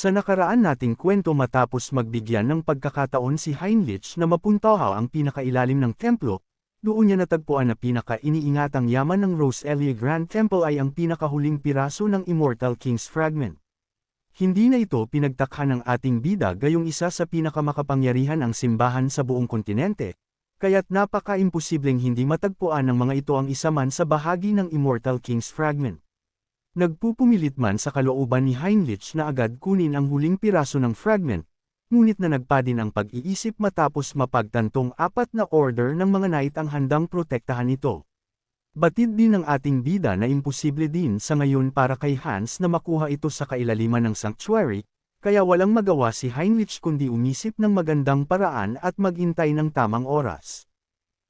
Sa nakaraan nating kwento matapos magbigyan ng pagkakataon si Heinrich na mapuntahan ang pinakailalim ng templo, doon niya natagpuan na pinaka-iniingatang yaman ng Rose-Elia Grand Temple ay ang pinakahuling piraso ng Immortal King's Fragment. Hindi na ito pinagtakha ng ating bida gayong isa sa pinakamakapangyarihan ang simbahan sa buong kontinente, kaya't napaka-imposibleng hindi matagpuan ng mga ito ang isa man sa bahagi ng Immortal King's Fragment. Nagpupumilit man sa kalooban ni Heinrich na agad kunin ang huling piraso ng fragment, ngunit na nagpa din ang pag-iisip matapos mapagtantong 4 na order ng mga knight ang handang protektahan ito. Batid din ng ating bida na imposible din sa ngayon para kay Hans na makuha ito sa kailaliman ng sanctuary, kaya walang magawa si Heinrich kundi umisip ng magandang paraan at maghintay ng tamang oras.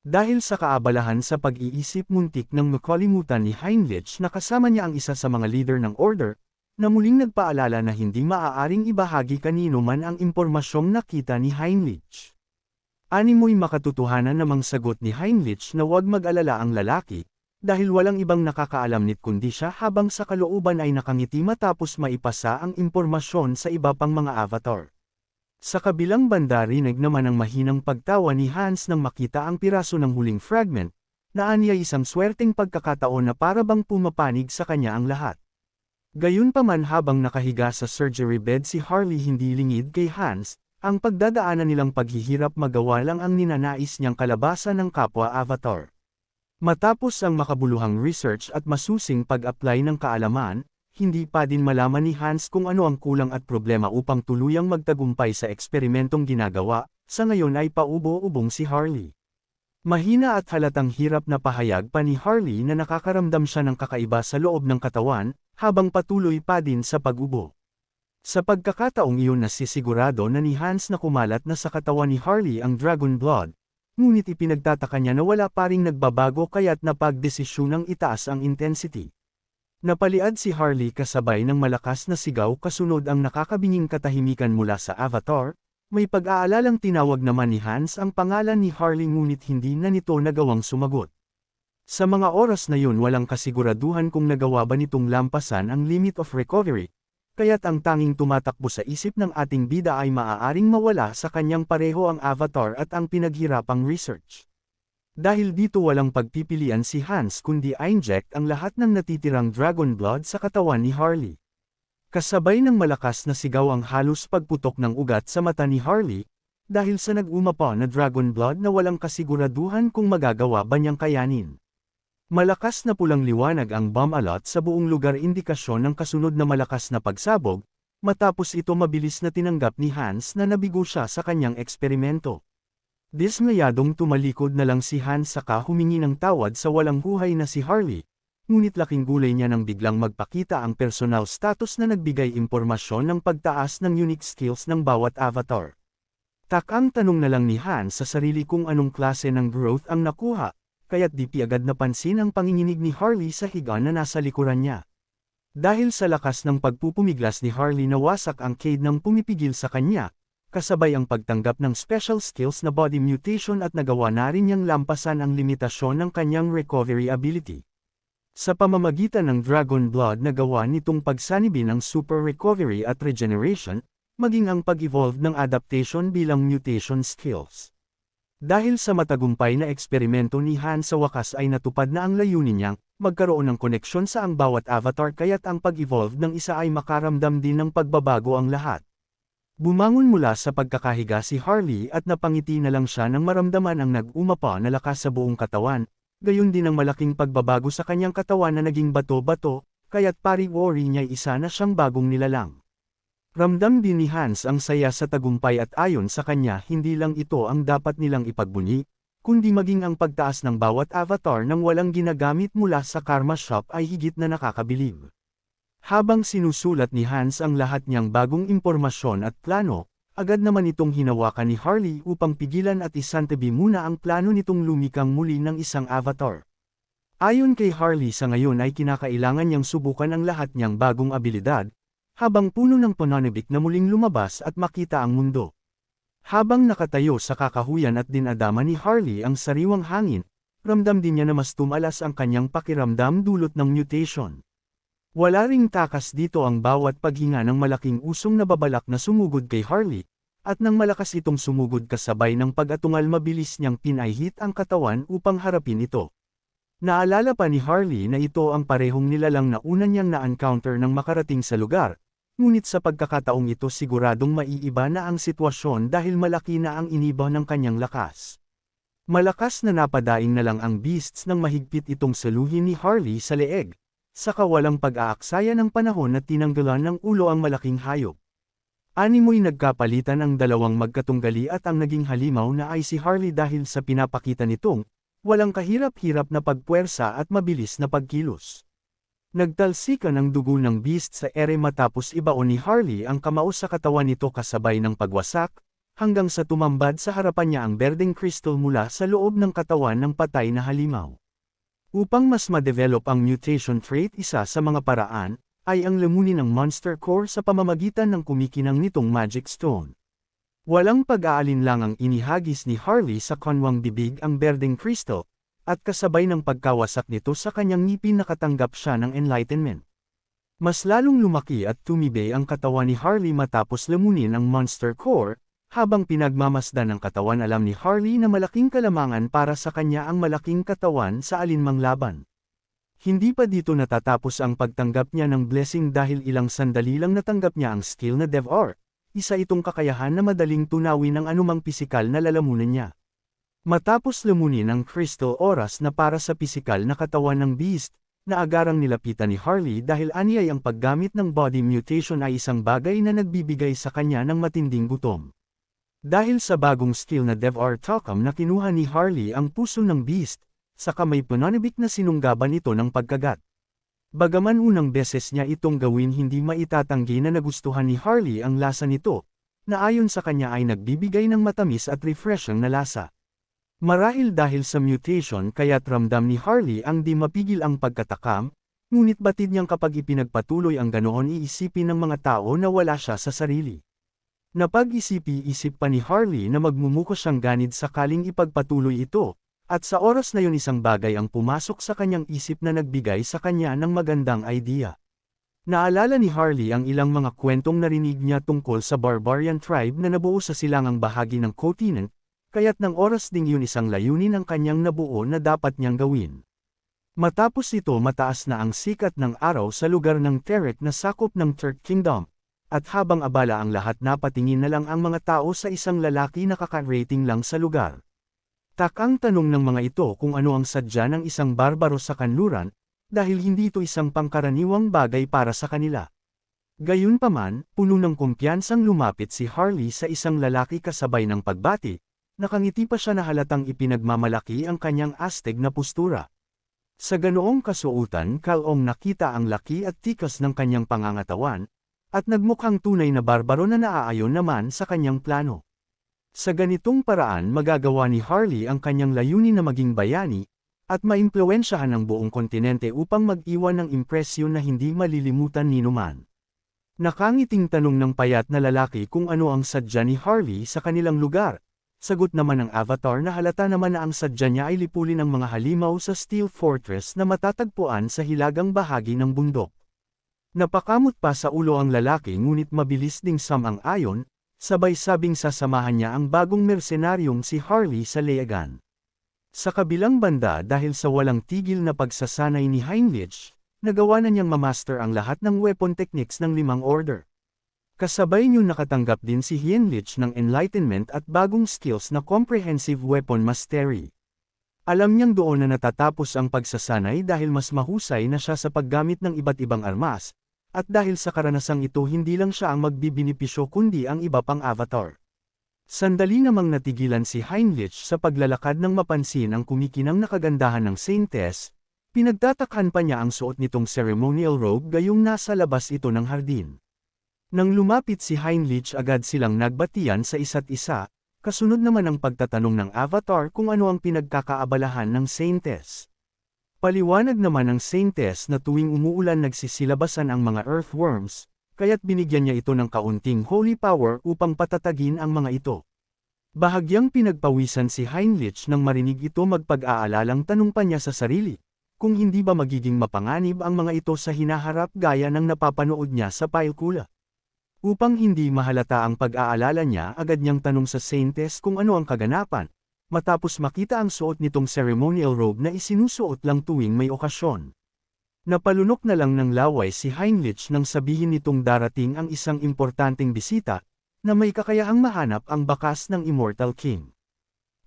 Dahil sa kaabalahan sa pag-iisip muntik ng makalimutan ni Heinrich na kasama niya ang isa sa mga leader ng order, na muling nagpaalala na hindi maaaring ibahagi kanino man ang impormasyong nakita ni Heinrich. Animoy makatotohanan namang sagot ni Heinrich na huwag mag-alala ang lalaki, dahil walang ibang nakakaalam nit kundi siya habang sa kalooban ay nakangiti matapos maipasa ang impormasyon sa iba pang mga avatar. Sa kabilang banda rinig naman ang mahinang pagtawa ni Hans nang makita ang piraso ng huling fragment, na aniya isang swerteng pagkakataon na para bang pumapanig sa kanya ang lahat. Gayunpaman habang nakahiga sa surgery bed si Harley hindi lingid kay Hans, ang pagdadaanan nilang paghihirap magawa lang ang ninanais niyang kalabasan ng kapwa avatar. Matapos ang makabuluhang research at masusing pag-apply ng kaalaman, hindi pa din malaman ni Hans kung ano ang kulang at problema upang tuluyang magtagumpay sa eksperimentong ginagawa, sa ngayon ay paubo-ubong si Harley. Mahina at halatang hirap na pahayag pa ni Harley na nakakaramdam siya ng kakaiba sa loob ng katawan, habang patuloy pa din sa pag-ubo. Sa pagkakataong iyon nasisigurado na ni Hans na kumalat na sa katawan ni Harley ang Dragon Blood, ngunit ipinagtataka niya na wala pa ring nagbabago kaya't napagdesisyunang itaas ang intensity. Napaliad si Harley kasabay ng malakas na sigaw kasunod ang nakakabinging katahimikan mula sa avatar, may pag-aalalang tinawag naman ni Hans ang pangalan ni Harley ngunit hindi na nito nagawang sumagot. Sa mga oras na yun walang kasiguraduhan kung nagawa ba nitong lampasan ang limit of recovery, kaya't ang tanging tumatakbo sa isip ng ating bida ay maaaring mawala sa kanyang pareho ang avatar at ang pinaghirapang research. Dahil dito walang pagpipilian si Hans kundi i-inject ang lahat ng natitirang Dragon Blood sa katawan ni Harley. Kasabay ng malakas na sigaw ang halos pagputok ng ugat sa mata ni Harley, dahil sa nag-umapa na Dragon Blood na walang kasiguraduhan kung magagawa ba niyang kayanin. Malakas na pulang liwanag ang bomb alert sa buong lugar indikasyon ng kasunod na malakas na pagsabog, matapos ito mabilis na tinanggap ni Hans na nabigo siya sa kanyang eksperimento. Dismayadong tumalikod na lang si Hans saka humingi ng tawad sa walang buhay na si Harley, ngunit laking gulay niya nang biglang magpakita ang personal status na nagbigay impormasyon ng pagtaas ng unique skills ng bawat avatar. Takang tanong na lang ni Hans sa sarili kung anong klase ng growth ang nakuha, kaya't di agad napansin ang panginginig ni Harley sa higa na nasa likuran niya. Dahil sa lakas ng pagpupumiglas ni Harley nawasak ang cade ng pumipigil sa kanya, kasabay ang pagtanggap ng special skills na body mutation at nagawa na rin niyang lampasan ang limitasyon ng kanyang recovery ability. Sa pamamagitan ng Dragon Blood nagawa nitong pagsanibin ang super recovery at regeneration, maging ang pag-evolve ng adaptation bilang mutation skills. Dahil sa matagumpay na eksperimento ni Han sa wakas ay natupad na ang layunin niyang magkaroon ng koneksyon sa ang bawat avatar kaya't ang pag-evolve ng isa ay makaramdam din ng pagbabago ang lahat. Bumangon mula sa pagkakahiga si Harley at napangiti na lang siya nang maramdaman ang nag-umapa na lakas sa buong katawan, gayon din ang malaking pagbabago sa kanyang katawan na naging bato-bato, kaya't pari-wari niya'y isa na siyang bagong nilalang. Ramdam din ni Hans ang saya sa tagumpay at ayon sa kanya hindi lang ito ang dapat nilang ipagbunyi, kundi maging ang pagtaas ng bawat avatar nang walang ginagamit mula sa Karma Shop ay higit na nakakabilib. Habang sinusulat ni Hans ang lahat niyang bagong impormasyon at plano, agad naman itong hinawakan ni Harley upang pigilan at isantabi muna ang plano nitong lumikang muli ng isang avatar. Ayon kay Harley sa ngayon ay kinakailangan niyang subukan ang lahat niyang bagong abilidad, habang puno ng pananabik na muling lumabas at makita ang mundo. Habang nakatayo sa kakahuyan at dinadama ni Harley ang sariwang hangin, ramdam din niya na mas tumalas ang kanyang pakiramdam dulot ng mutation. Wala ring takas dito ang bawat paghinga ng malaking usong na babalak na sumugod kay Harley, at nang malakas itong sumugod kasabay ng pag-atungal mabilis niyang pinahit ang katawan upang harapin ito. Naalala pa ni Harley na ito ang parehong nilalang na una niyang na-encounter nang makarating sa lugar, ngunit sa pagkakataong ito siguradong maiiba na ang sitwasyon dahil malaki na ang iniba ng kanyang lakas. Malakas na napadaing na lang ang beasts nang mahigpit itong saluhin ni Harley sa leeg. Saka walang pag-aaksaya ng panahon na tinanggalan ng ulo ang malaking hayop. Animoy nagkapalitan ang dalawang magkatunggali at ang naging halimaw na ay si Harley dahil sa pinapakita nitong walang kahirap-hirap na pagpuwersa at mabilis na pagkilos. Nagtalsikan ang dugo ng beast sa ere matapos ibaon ni Harley ang kamao sa katawan nito kasabay ng pagwasak, hanggang sa tumambad sa harapan niya ang berdeng crystal mula sa loob ng katawan ng patay na halimaw. Upang mas ma-develop ang mutation trait, isa sa mga paraan ay ang lamunin ng monster core sa pamamagitan ng kumikinang nitong magic stone. Walang pag-aalinlangang inihagis ni Harley sa kanwang bibig ang berdeng crystal, at kasabay ng pagkawasak nito sa kanyang ngipin nakatanggap siya ng enlightenment. Mas lalong lumaki at tumibay ang katawan ni Harley matapos lamunin ang monster core, habang pinagmamasdan ng katawan alam ni Harley na malaking kalamangan para sa kanya ang malaking katawan sa alinmang laban. Hindi pa dito natatapos ang pagtanggap niya ng blessing dahil ilang sandali lang natanggap niya ang skill na Devour, isa itong kakayahan na madaling tunawin ng anumang pisikal na lalamunan niya. Matapos lamunin ang crystal oras na para sa pisikal na katawan ng beast, na agarang nilapitan ni Harley dahil aniyay ang paggamit ng body mutation ay isang bagay na nagbibigay sa kanya ng matinding gutom. Dahil sa bagong skill na Devour Totem na kinuha ni Harley ang puso ng beast, saka may pananabik na sinunggaban ito ng pagkagat. Bagaman unang beses niya itong gawin hindi maitatanggi na nagustuhan ni Harley ang lasa nito, na ayon sa kanya ay nagbibigay ng matamis at refreshing na lasa. Marahil dahil sa mutation kaya't ramdam ni Harley ang di mapigil ang pagkatakam, ngunit batid niyang kapag ipinagpatuloy ang ganoon iisipin ng mga tao na wala siya sa sarili. Napag-isip pa ni Harley na magmumuko siyang ganid sakaling ipagpatuloy ito, at sa oras na yun isang bagay ang pumasok sa kanyang isip na nagbigay sa kanya ng magandang idea. Naalala ni Harley ang ilang mga kwentong narinig niya tungkol sa barbarian tribe na nabuo sa silangang bahagi ng continent, kaya't ng oras ding yun isang layunin ang kanyang nabuo na dapat niyang gawin. Matapos ito mataas na ang sikat ng araw sa lugar ng Terek na sakop ng Turk Kingdom. At habang abala ang lahat napatingin na lang ang mga tao sa isang lalaki na kaka-rating lang sa lugar. Takang tanong ng mga ito kung ano ang sadya ng isang barbaro sa kanluran, dahil hindi ito isang pangkaraniwang bagay para sa kanila. Gayunpaman, puno ng kumpiyansang lumapit si Harley sa isang lalaki kasabay ng pagbati, nakangiti pa siya na halatang ipinagmamalaki ang kanyang astig na postura. Sa ganoong kasuotan kalong nakita ang laki at tikas ng kanyang pangangatawan, at nagmukhang tunay na barbaro na naaayon naman sa kanyang plano. Sa ganitong paraan magagawa ni Harley ang kanyang layunin na maging bayani, at maimpluwensyahan ang buong kontinente upang mag-iwan ng impresyon na hindi malilimutan ninuman. Nakangiting tanong ng payat na lalaki kung ano ang sadya ni Harley sa kanilang lugar. Sagot naman ng avatar na halata naman na ang sadya niya ay lipulin ang mga halimaw sa Steel Fortress na matatagpuan sa hilagang bahagi ng bundok. Napakamot pa sa ulo ang lalaki ngunit mabilis ding samang-ayon, sabay sabing sasamahan niya ang bagong mersenaryong si Harley sa Leagan. Sa kabilang banda dahil sa walang tigil na pagsasanay ni Heinrich, nagawa na niyang mamaster ang lahat ng weapon techniques ng 5 order. Kasabay niyo nakatanggap din si Heinrich ng enlightenment at bagong skills na comprehensive weapon mastery. Alam niyang doon na natatapos ang pagsasanay dahil mas mahusay na siya sa paggamit ng iba't ibang armas, at dahil sa karanasang ito hindi lang siya ang magbibinipisyo kundi ang iba pang avatar. Sandali namang natigilan si Heinrich sa paglalakad nang mapansin ang kumikinang na kagandahan ng Saintess, pinagtatakhan pa niya ang suot nitong ceremonial robe gayong nasa labas ito ng hardin. Nang lumapit si Heinrich agad silang nagbatian sa isa't isa, kasunod naman ang pagtatanong ng avatar kung ano ang pinagkakaabalahan ng Saintess. Paliwanag naman ng Saintess na tuwing umuulan nagsisilabasan ang mga earthworms, kaya't binigyan niya ito ng kaunting holy power upang patatagin ang mga ito. Bahagyang pinagpawisan si Heinrich nang marinig ito magpag-aalalang tanong pa niya sa sarili, kung hindi ba magiging mapanganib ang mga ito sa hinaharap gaya ng napapanood niya sa pelikula. Upang hindi mahalata ang pag-aalala niya, agad niyang tanong sa Saintess kung ano ang kaganapan, matapos makita ang suot nitong ceremonial robe na isinusuot lang tuwing may okasyon. Napalunok na lang ng laway si Heinrich nang sabihin nitong darating ang isang importanteng bisita, na may kakayahang mahanap ang bakas ng Immortal King.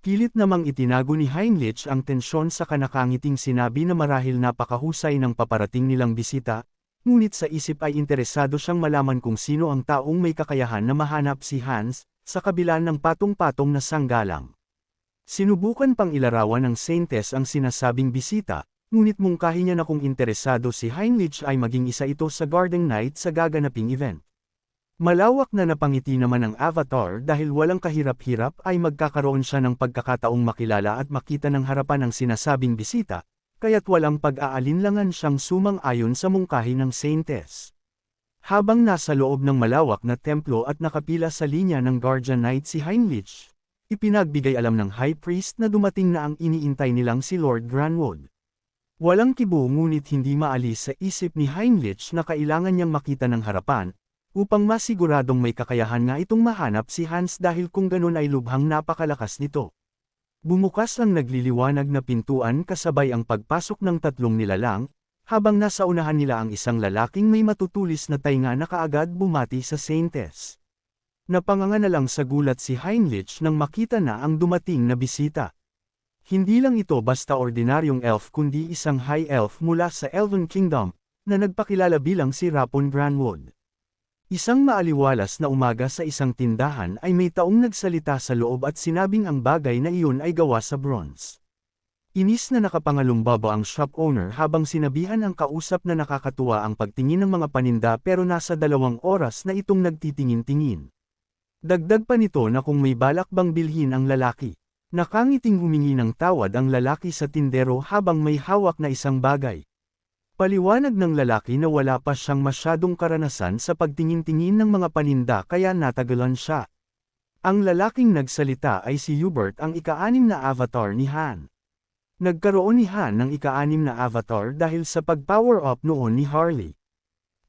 Pilit namang itinago ni Heinrich ang tensyon sa kanakangiting sinabi na marahil napakahusay ng paparating nilang bisita, ngunit sa isip ay interesado siyang malaman kung sino ang taong may kakayahan na mahanap si Hans, sa kabila ng patong-patong na sanggalang. Sinubukan pang ilarawan ng Saintess ang sinasabing bisita, ngunit mungkahi niya na kung interesado si Heinrich ay maging isa ito sa Garden Night sa gaganaping event. Malawak na napangiti naman ang Avatar dahil walang kahirap-hirap ay magkakaroon siya ng pagkakataong makilala at makita ng harapan ng sinasabing bisita, kaya't walang pag-aalinlangan siyang sumang-ayon sa mungkahi ng Saintess. Habang nasa loob ng malawak na templo at nakapila sa linya ng Guardian Knight si Heinrich, ipinagbigay alam ng High Priest na dumating na ang iniintay nilang si Lord Granwood. Walang kibo ngunit hindi maalis sa isip ni Heinrich na kailangan niyang makita ng harapan, upang masiguradong may kakayahan nga itong mahanap si Hans dahil kung ganun ay lubhang napakalakas nito. Bumukas ang nagliliwanag na pintuan kasabay ang pagpasok ng tatlong nilalang, habang nasa unahan nila ang isang lalaking may matutulis na tainga na kaagad bumati sa Saintess. Napanganga na lang sa gulat si Heinrich nang makita na ang dumating na bisita. Hindi lang ito basta ordinaryong elf kundi isang high elf mula sa Elven Kingdom, na nagpakilala bilang si Rapon Granwood. Isang maaliwalas na umaga sa isang tindahan ay may taong nagsalita sa loob at sinabing ang bagay na iyon ay gawa sa bronze. Inis na nakapangalumbaba ang shop owner habang sinabihan ang kausap na nakakatuwa ang pagtingin ng mga paninda pero nasa 2 oras na itong nagtitingin-tingin. Dagdag pa nito na kung may balak bang bilhin ang lalaki. Nakangiting humingi ng tawad ang lalaki sa tindero habang may hawak na isang bagay. Paliwanag ng lalaki na wala pa siyang masyadong karanasan sa pagtingin-tingin ng mga paninda kaya natagalan siya. Ang lalaking nagsalita ay si Hubert, ang ika-6 na avatar ni Han. Nagkaroon ni Han ng ika-6 na avatar dahil sa pag-power up noon ni Harley.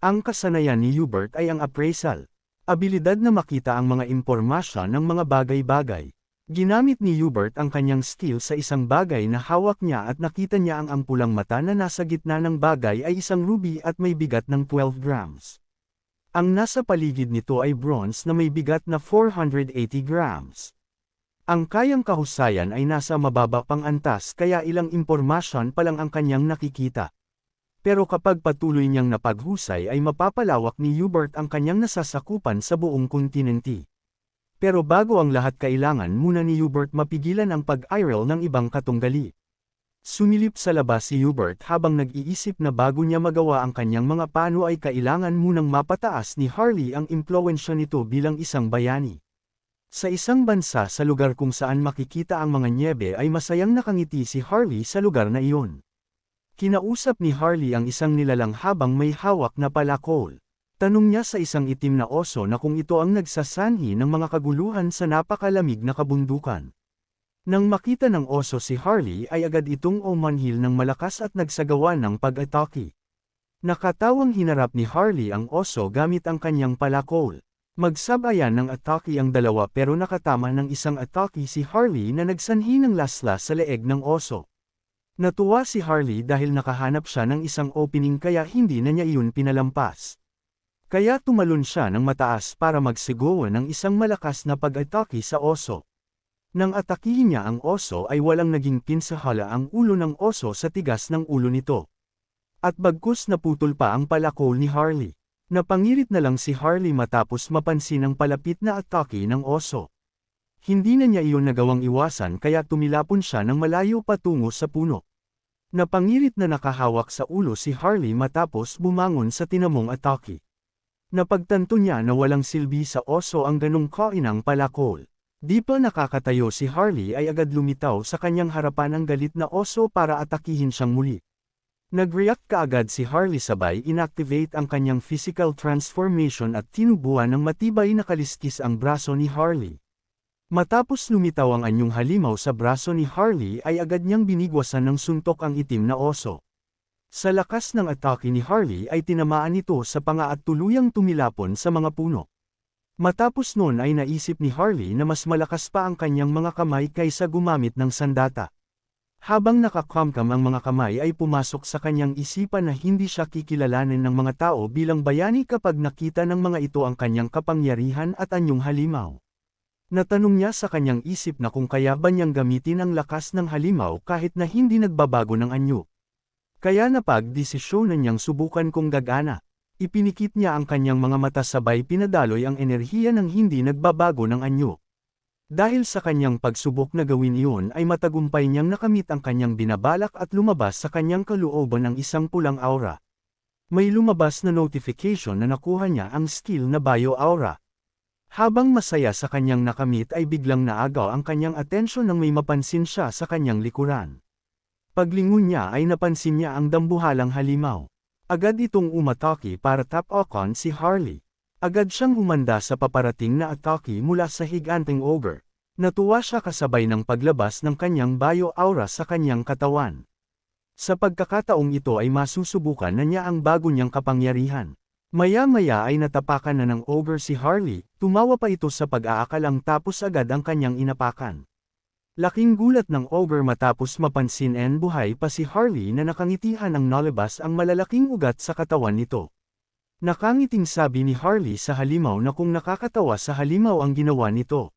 Ang kasanayan ni Hubert ay ang appraisal, abilidad na makita ang mga impormasyon ng mga bagay-bagay. Ginamit ni Hubert ang kanyang skill sa isang bagay na hawak niya at nakita niya ang ampulang mata na nasa gitna ng bagay ay isang ruby at may bigat ng 12 grams. Ang nasa paligid nito ay bronze na may bigat na 480 grams. Ang kayang kahusayan ay nasa mababa pang antas kaya ilang impormasyon pa lang ang kanyang nakikita. Pero kapag patuloy niyang napaghusay ay mapapalawak ni Hubert ang kanyang nasasakupan sa buong kontinente. Pero bago ang lahat kailangan muna ni Hubert mapigilan ang pag-iral ng ibang katunggali. Sumilip sa labas si Hubert habang nag-iisip na bago niya magawa ang kanyang mga plano ay kailangan munang mapataas ni Harley ang impluwensya nito bilang isang bayani. Sa isang bansa sa lugar kung saan makikita ang mga nyebe ay masayang nakangiti si Harley sa lugar na iyon. Kinausap ni Harley ang isang nilalang habang may hawak na palakol. Tanong niya sa isang itim na oso na kung ito ang nagsasanhi ng mga kaguluhan sa napakalamig na kabundukan. Nang makita ng oso si Harley ay agad itong umanhil ng malakas at nagsagawa ng pag-atake. Nakatawang hinarap ni Harley ang oso gamit ang kanyang palakol. Magsabayan ng atake ang dalawa pero nakatama ng isang atake si Harley na nagsanhi ng laslas sa leeg ng oso. Natuwa si Harley dahil nakahanap siya ng isang opening kaya hindi na niya iyon pinalampas. Kaya tumalon siya ng mataas para magsigawa ng isang malakas na pag-atake sa oso. Nang atakihin niya ang oso ay walang naging pinsahala ang ulo ng oso sa tigas ng ulo nito. At bagkus naputol pa ang palakol ni Harley. Napangirit na lang si Harley matapos mapansin ang palapit na atake ng oso. Hindi na niya iyon nagawang iwasan kaya tumilapon siya ng malayo patungo sa puno. Napangirit na nakahawak sa ulo si Harley matapos bumangon sa tinamong atake. Napagtanto niya na walang silbi sa oso ang ganong kainang palakol. Di pa nakakatayo si Harley ay agad lumitaw sa kanyang harapan ang galit na oso para atakihin siyang muli. Nag-react kaagad si Harley sabay inactivate ang kanyang physical transformation at tinubuan ng matibay na kaliskis ang braso ni Harley. Matapos lumitaw ang anyong halimaw sa braso ni Harley ay agad niyang binigwasan ng suntok ang itim na oso. Sa lakas ng atake ni Harley ay tinamaan ito sa panga at tuluyang tumilapon sa mga puno. Matapos noon ay naisip ni Harley na mas malakas pa ang kanyang mga kamay kaysa gumamit ng sandata. Habang nakakamkam ang mga kamay ay pumasok sa kanyang isipan na hindi siya kikilalanin ng mga tao bilang bayani kapag nakita ng mga ito ang kanyang kapangyarihan at anyong halimaw. Natanong niya sa kanyang isip na kung kaya ba niyang gamitin ang lakas ng halimaw kahit na hindi nagbabago ng anyo. Kaya napag-desisyonan niyang subukan kung gagana. Ipinikit niya ang kanyang mga mata sabay pinadaloy ang enerhiya ng hindi nagbabago ng anyo. Dahil sa kanyang pagsubok na gawin iyon ay matagumpay niyang nakamit ang kanyang binabalak at lumabas sa kanyang kalooban ng isang pulang aura. May lumabas na notification na nakuha niya ang skill na Bio Aura. Habang masaya sa kanyang nakamit ay biglang naagaw ang kanyang atensyon nang may mapansin siya sa kanyang likuran. Paglingon niya ay napansin niya ang dambuhalang halimaw. Agad itong umatake para tap-on si Harley. Agad siyang humanda sa paparating na atake mula sa higanteng ogre. Natuwa siya kasabay ng paglabas ng kanyang Bio Aura sa kanyang katawan. Sa pagkakataong ito ay masusubukan na niya ang bago niyang kapangyarihan. Maya-maya ay natapakan na ng ogre si Harley, tumawa pa ito sa pag-aakalang tapos agad ang kanyang inapakan. Laking gulat ng ogre matapos mapansin buhay pa si Harley na nakangitihan ang nalabas ang malalaking ugat sa katawan nito. Nakangiting sabi ni Harley sa halimaw na kung nakakatawa sa halimaw ang ginawa nito.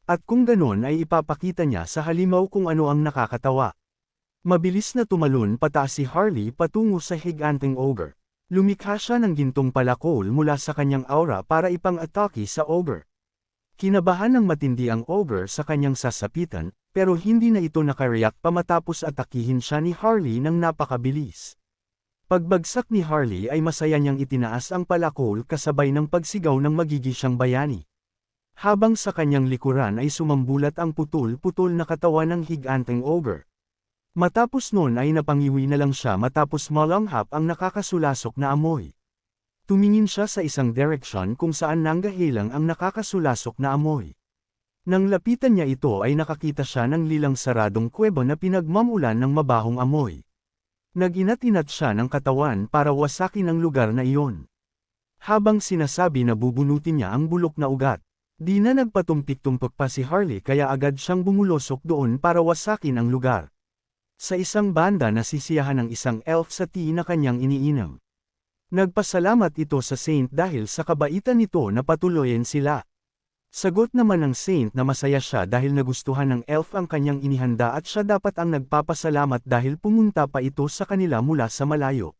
At kung ganon ay ipapakita niya sa halimaw kung ano ang nakakatawa. Mabilis na tumalon pataas si Harley patungo sa higanteng ogre. Lumikha siya ng gintong palakol mula sa kanyang aura para ipang-atake sa ogre. Kinabahan ng matindi ang ogre sa kanyang sasapitan, pero hindi na ito nakareact pa matapos atakihin siya ni Harley ng napakabilis. Pagbagsak ni Harley ay masaya niyang itinaas ang palakol kasabay ng pagsigaw ng magigisyang bayani. Habang sa kanyang likuran ay sumambulat ang putol-putol na katawan ng higanteng ogre. Matapos noon ay napangiwi na lang siya matapos malanghap ang nakakasulasok na amoy. Tumingin siya sa isang direksyon kung saan nanggahilang ang nakakasulasok na amoy. Nang lapitan niya ito ay nakakita siya ng lilang saradong kuweba na pinagmamulan ng mabahong amoy. Nag-inat-inat siya ng katawan para wasakin ang lugar na iyon. Habang sinasabi na bubunutin niya ang bulok na ugat, di na nagpatumpik-tumpok pa si Harley kaya agad siyang bumulosok doon para wasakin ang lugar. Sa isang banda nasisiyahan ng isang elf sa tea na kanyang iniinom. Nagpasalamat ito sa Saint dahil sa kabaitan nito na patuloyin sila. Sagot naman ng Saint na masaya siya dahil nagustuhan ng elf ang kanyang inihanda at siya dapat ang nagpapasalamat dahil pumunta pa ito sa kanila mula sa malayo.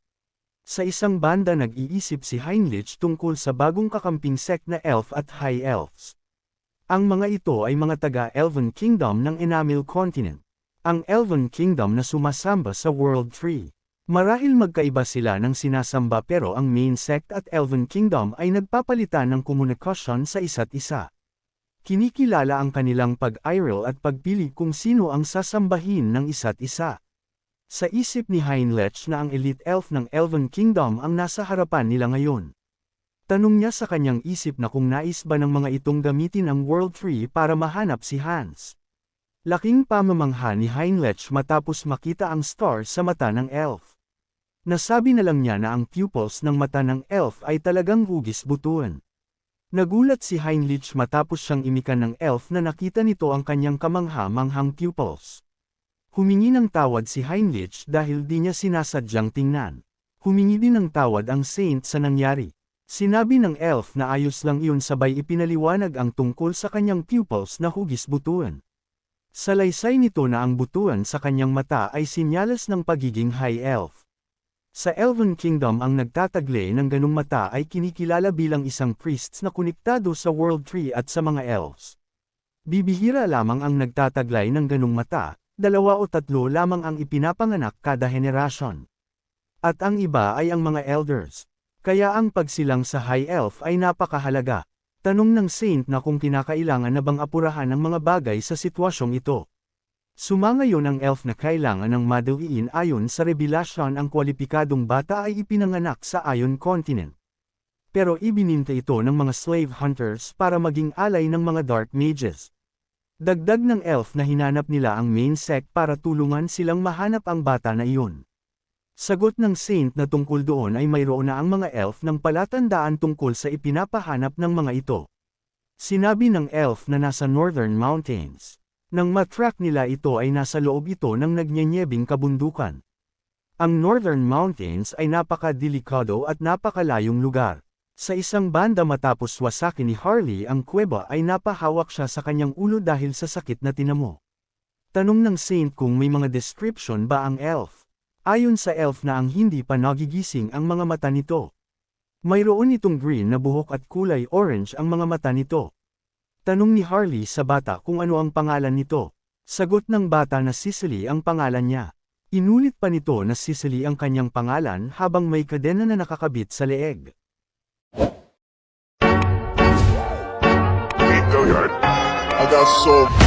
Sa isang banda nag-iisip si Heinrich tungkol sa bagong kakamping sect na elf at high elves. Ang mga ito ay mga taga-Elven Kingdom ng Enamel Continent. Ang Elven Kingdom na sumasamba sa World Tree. Marahil magkaiba sila ng sinasamba pero ang main sect at Elven Kingdom ay nagpapalitan ng komunikasyon sa isa't isa. Kinikilala ang kanilang pag-iral at pagpili kung sino ang sasambahin ng isa't isa. Sa isip ni Heinrich na ang elite elf ng Elven Kingdom ang nasa harapan nila ngayon. Tanong niya sa kanyang isip na kung nais ba ng mga itong gamitin ang World Tree para mahanap si Hans. Laking pamamangha ni Heinrich matapos makita ang star sa mata ng elf. Nasabi na lang niya na ang pupils ng mata ng elf ay talagang hugis butuan. Nagulat si Heinrich matapos siyang imikan ng elf na nakita nito ang kanyang kamangha-manghang pupils. Humingi ng tawad si Heinrich dahil di niya sinasadyang tingnan. Humingi din ng tawad ang Saint sa nangyari. Sinabi ng elf na ayos lang iyon sabay ipinaliwanag ang tungkol sa kanyang pupils na hugis butuan. Salaysay nito na ang butuan sa kanyang mata ay sinyalas ng pagiging high elf. Sa Elven Kingdom ang nagtataglay ng ganung mata ay kinikilala bilang isang priests na konektado sa World Tree at sa mga elves. Bibihira lamang ang nagtataglay ng ganung mata, 2 o 3 lamang ang ipinapanganak kada henerasyon. At ang iba ay ang mga elders. Kaya ang pagsilang sa high elf ay napakahalaga. Tanong ng Saint na kung kinakailangan na bang apurahan ang mga bagay sa sitwasyong ito. Sumangayon ang elf na kailangan ng madaliin ayon sa revelasyon ang kwalipikadong bata ay ipinanganak sa Ion Continent. Pero ibininta ito ng mga slave hunters para maging alay ng mga dark mages. Dagdag ng elf na hinanap nila ang main sect para tulungan silang mahanap ang bata na iyon. Sagot ng Saint na tungkol doon ay mayroon na ang mga elf ng palatandaan tungkol sa ipinapahanap ng mga ito. Sinabi ng elf na nasa Northern Mountains. Nang matrack nila ito ay nasa loob ito ng nagnyenyebing kabundukan. Ang Northern Mountains ay napakadelikado at napakalayong lugar. Sa isang banda matapos wasakin ni Harley ang kuweba ay napahawak siya sa kanyang ulo dahil sa sakit na tinamo. Tanong ng Saint kung may mga description ba ang elf. Ayon sa elf na ang hindi pa nagigising ang mga mata nito. Mayroon itong green na buhok at kulay orange ang mga mata nito. Tanong ni Harley sa bata kung ano ang pangalan nito. Sagot ng bata na Cicely ang pangalan niya. Inulit pa nito na Cicely ang kanyang pangalan habang may kadena na nakakabit sa leeg. I got so